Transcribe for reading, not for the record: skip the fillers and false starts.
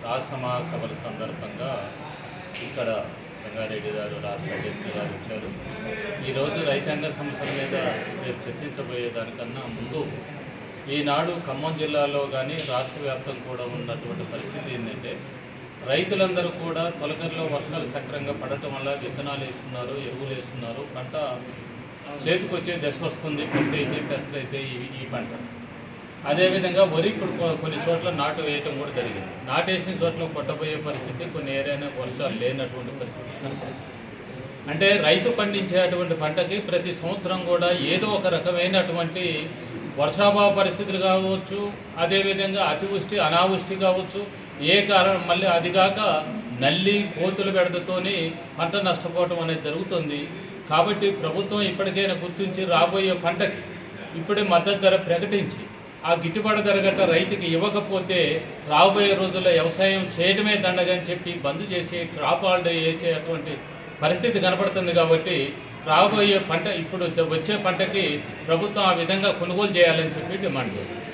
రాష్ట్ర మహాసభల సందర్భంగా ఇక్కడ రంగారెడ్డి గారు రాష్ట్ర అధ్యక్షులు గారు వచ్చారు. ఈరోజు రైతాంగ సమస్యల మీద రేపు చర్చించబోయేదానికన్నా ముందు ఈనాడు ఖమ్మం జిల్లాలో కానీ రాష్ట్ర వ్యాప్తంగా కూడా ఉన్నటువంటి పరిస్థితి ఏంటంటే రైతులందరూ కూడా తొలకరిలో వర్షాలు సక్రంగా పడటం వల్ల విత్తనాలు వేస్తున్నారు, ఎరువులు వేస్తున్నారు, పంట చేతికొచ్చే దశ వస్తుంది. పత్తి అయితే పెసరైతే ఈ పంట. అదేవిధంగా వరి ఇప్పుడు కొన్ని చోట్ల నాటు వేయటం కూడా జరిగింది. నాటేసిన చోట్ల కొట్టబోయే పరిస్థితి, కొన్ని ఏరియాలో వర్షాలు లేనటువంటి పరిస్థితి కనపడుతుంది. అంటే రైతు పండించేటువంటి పంటకి ప్రతి సంవత్సరం కూడా ఏదో ఒక రకమైనటువంటి వర్షాభావ పరిస్థితులు కావచ్చు, అదేవిధంగా అతివృష్టి అనావృష్టి కావచ్చు, ఏ కారణం మళ్ళీ అదిగాక నల్లి కోతుల బెడదతోని పంట నష్టపోవటం అనేది జరుగుతుంది. కాబట్టి ప్రభుత్వం ఇప్పటికైనా గుర్తించి రాబోయే పంటకి ఇప్పుడే మద్దతు ధర ప్రకటించి ఆ గిట్టుబాటు ధర గట్ట రైతుకి ఇవ్వకపోతే రాబోయే రోజుల్లో వ్యవసాయం చేయడమే దండగని చెప్పి బంద్ చేసి క్రాప్ హాలిడే వేసేటువంటి పరిస్థితి కనపడుతుంది. కాబట్టి రాబోయే పంట ఇప్పుడు వచ్చే పంటకి ప్రభుత్వం ఆ విధంగా కొనుగోలు చేయాలని చెప్పి డిమాండ్ చేస్తుంది.